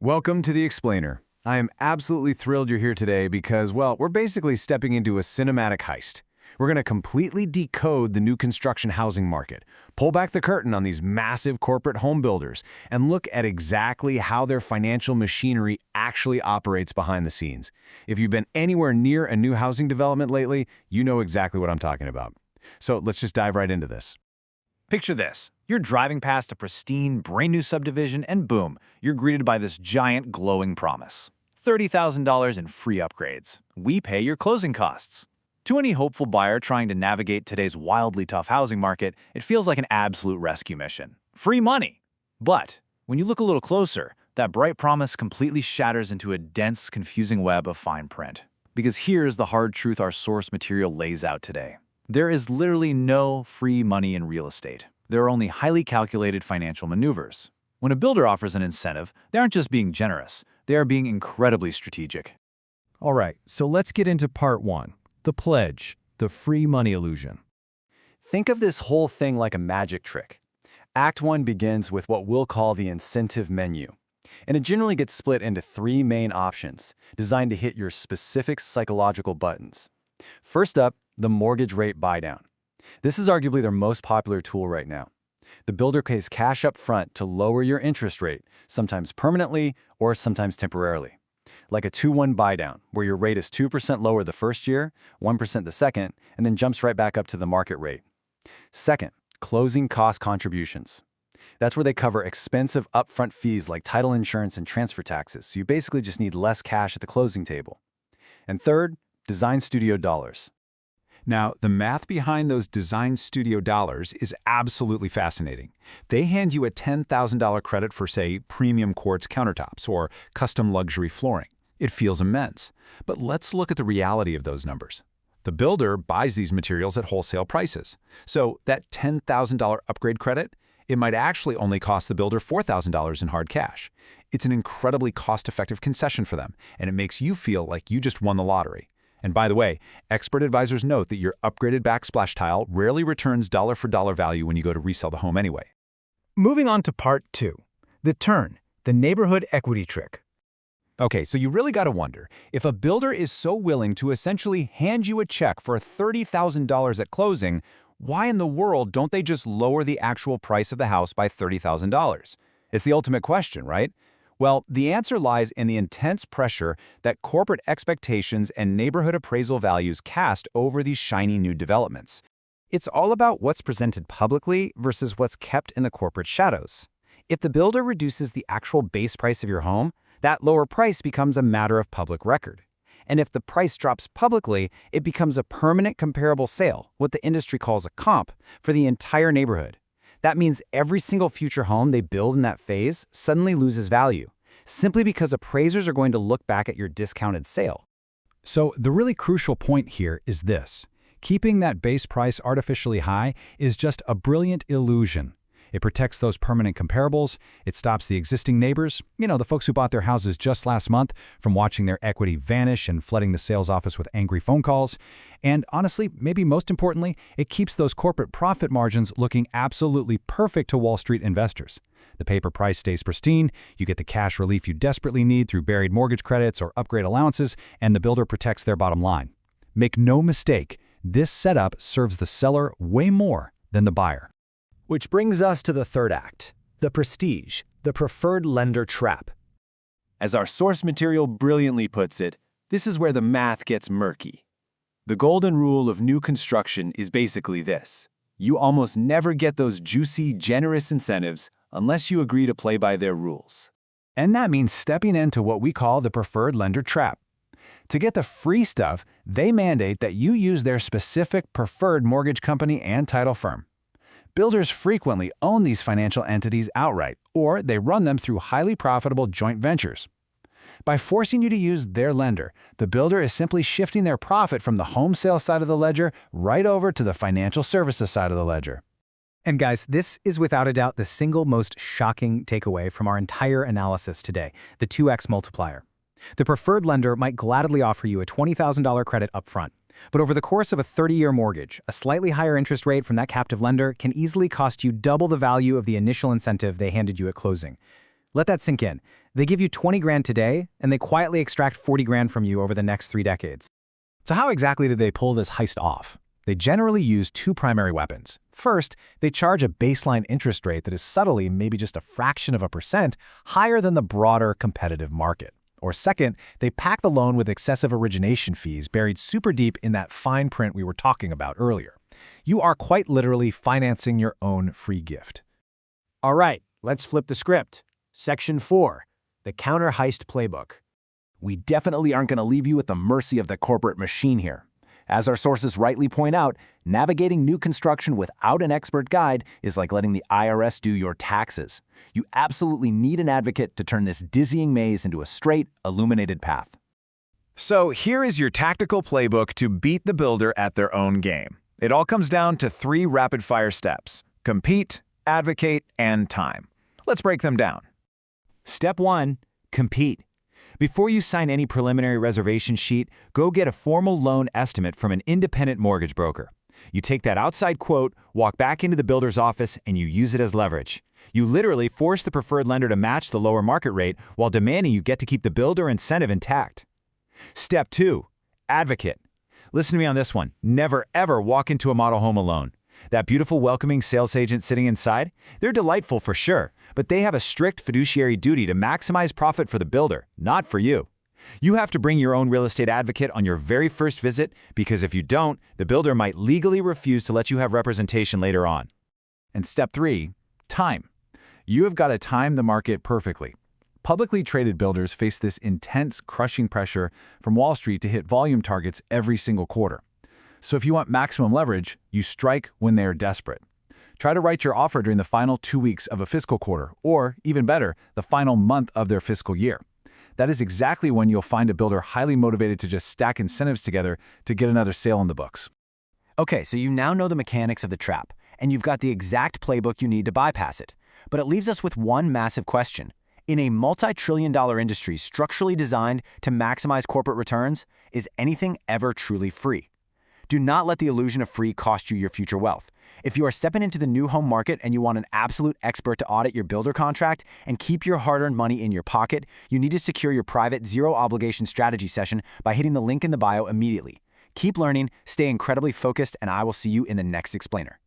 Welcome to The Explainer. I am absolutely thrilled you're here today because, well, we're basically stepping into a cinematic heist. We're going to completely decode the new construction housing market, pull back the curtain on these massive corporate home builders, and look at exactly how their financial machinery actually operates behind the scenes. If you've been anywhere near a new housing development lately, you know exactly what I'm talking about. So let's just dive right into this. Picture this. You're driving past a pristine, brand-new subdivision, and boom, you're greeted by this giant, glowing promise. $30,000 in free upgrades. We pay your closing costs. To any hopeful buyer trying to navigate today's wildly tough housing market, it feels like an absolute rescue mission. Free money! But when you look a little closer, that bright promise completely shatters into a dense, confusing web of fine print. Because here's the hard truth our source material lays out today. There is literally no free money in real estate. There are only highly calculated financial maneuvers. When a builder offers an incentive, they aren't just being generous, they are being incredibly strategic. All right, so let's get into part one, the pledge, the free money illusion. Think of this whole thing like a magic trick. Act 1 begins with what we'll call the incentive menu. And it generally gets split into three main options, designed to hit your specific psychological buttons. First up, the mortgage rate buydown. This is arguably their most popular tool right now. The builder pays cash up front to lower your interest rate, sometimes permanently or sometimes temporarily. Like a 2-1 buydown, where your rate is 2% lower the first year, 1% the second, and then jumps right back up to the market rate. Second, closing cost contributions. That's where they cover expensive upfront fees like title insurance and transfer taxes, so you basically just need less cash at the closing table. And third, design studio dollars. Now, the math behind those design studio dollars is absolutely fascinating. They hand you a $10,000 credit for, say, premium quartz countertops or custom luxury flooring. It feels immense. But let's look at the reality of those numbers. The builder buys these materials at wholesale prices. So that $10,000 upgrade credit, it might actually only cost the builder $4,000 in hard cash. It's an incredibly cost-effective concession for them, and it makes you feel like you just won the lottery. And by the way, expert advisors note that your upgraded backsplash tile rarely returns dollar-for-dollar value when you go to resell the home anyway. Moving on to part two, the turn, the neighborhood equity trick. Okay, so you really got to wonder, if a builder is so willing to essentially hand you a check for $30,000 at closing, why in the world don't they just lower the actual price of the house by $30,000? It's the ultimate question, right? Well, the answer lies in the intense pressure that corporate expectations and neighborhood appraisal values cast over these shiny new developments. It's all about what's presented publicly versus what's kept in the corporate shadows. If the builder reduces the actual base price of your home, that lower price becomes a matter of public record. And if the price drops publicly, it becomes a permanent comparable sale, what the industry calls a comp, for the entire neighborhood. That means every single future home they build in that phase suddenly loses value, simply because appraisers are going to look back at your discounted sale. So the really crucial point here is this. Keeping that base price artificially high is just a brilliant illusion. It protects those permanent comparables, it stops the existing neighbors, the folks who bought their houses just last month, from watching their equity vanish and flooding the sales office with angry phone calls. And honestly, maybe most importantly, it keeps those corporate profit margins looking absolutely perfect to Wall Street investors. The paper price stays pristine, you get the cash relief you desperately need through buried mortgage credits or upgrade allowances, and the builder protects their bottom line. Make no mistake, this setup serves the seller way more than the buyer. Which brings us to the third act, the prestige, the preferred lender trap. As our source material brilliantly puts it, this is where the math gets murky. The golden rule of new construction is basically this. You almost never get those juicy, generous incentives unless you agree to play by their rules. And that means stepping into what we call the preferred lender trap. To get the free stuff, they mandate that you use their specific preferred mortgage company and title firm. Builders frequently own these financial entities outright, or they run them through highly profitable joint ventures. By forcing you to use their lender, the builder is simply shifting their profit from the home sale side of the ledger right over to the financial services side of the ledger. And guys, this is without a doubt the single most shocking takeaway from our entire analysis today, the 2x multiplier. The preferred lender might gladly offer you a $20,000 credit upfront, but over the course of a 30-year mortgage, a slightly higher interest rate from that captive lender can easily cost you double the value of the initial incentive they handed you at closing. Let that sink in. They give you 20 grand today, and they quietly extract 40 grand from you over the next 3 decades. So how exactly did they pull this heist off? They generally use two primary weapons. First, they charge a baseline interest rate that is subtly, maybe just a fraction of a percent, higher than the broader competitive market. Or second, they pack the loan with excessive origination fees buried super deep in that fine print we were talking about earlier. You are quite literally financing your own free gift. All right, let's flip the script. Section 4, the counter-heist playbook. We definitely aren't going to leave you at the mercy of the corporate machine here. As our sources rightly point out, navigating new construction without an expert guide is like letting the IRS do your taxes. You absolutely need an advocate to turn this dizzying maze into a straight, illuminated path. So here is your tactical playbook to beat the builder at their own game. It all comes down to 3 rapid-fire steps: compete, advocate, and time. Let's break them down. Step 1. Compete. Before you sign any preliminary reservation sheet, go get a formal loan estimate from an independent mortgage broker. You take that outside quote, walk back into the builder's office, and you use it as leverage. You literally force the preferred lender to match the lower market rate while demanding you get to keep the builder incentive intact. Step 2. Advocate. Listen to me on this one. Never, ever walk into a model home alone. That beautiful, welcoming sales agent sitting inside, they're delightful for sure, but they have a strict fiduciary duty to maximize profit for the builder, not for you. You have to bring your own real estate advocate on your very first visit, because if you don't, the builder might legally refuse to let you have representation later on. And step 3, time. You have got to time the market perfectly. Publicly traded builders face this intense, crushing pressure from Wall Street to hit volume targets every single quarter. So if you want maximum leverage, you strike when they are desperate. Try to write your offer during the final 2 weeks of a fiscal quarter, or, even better, the final month of their fiscal year. That is exactly when you'll find a builder highly motivated to just stack incentives together to get another sale on the books. Okay, so you now know the mechanics of the trap, and you've got the exact playbook you need to bypass it. But it leaves us with one massive question. In a multi-trillion-dollar industry structurally designed to maximize corporate returns, is anything ever truly free? Do not let the illusion of free cost you your future wealth. If you are stepping into the new home market and you want an absolute expert to audit your builder contract and keep your hard-earned money in your pocket, you need to secure your private zero-obligation strategy session by hitting the link in the bio immediately. Keep learning, stay incredibly focused, and I will see you in the next explainer.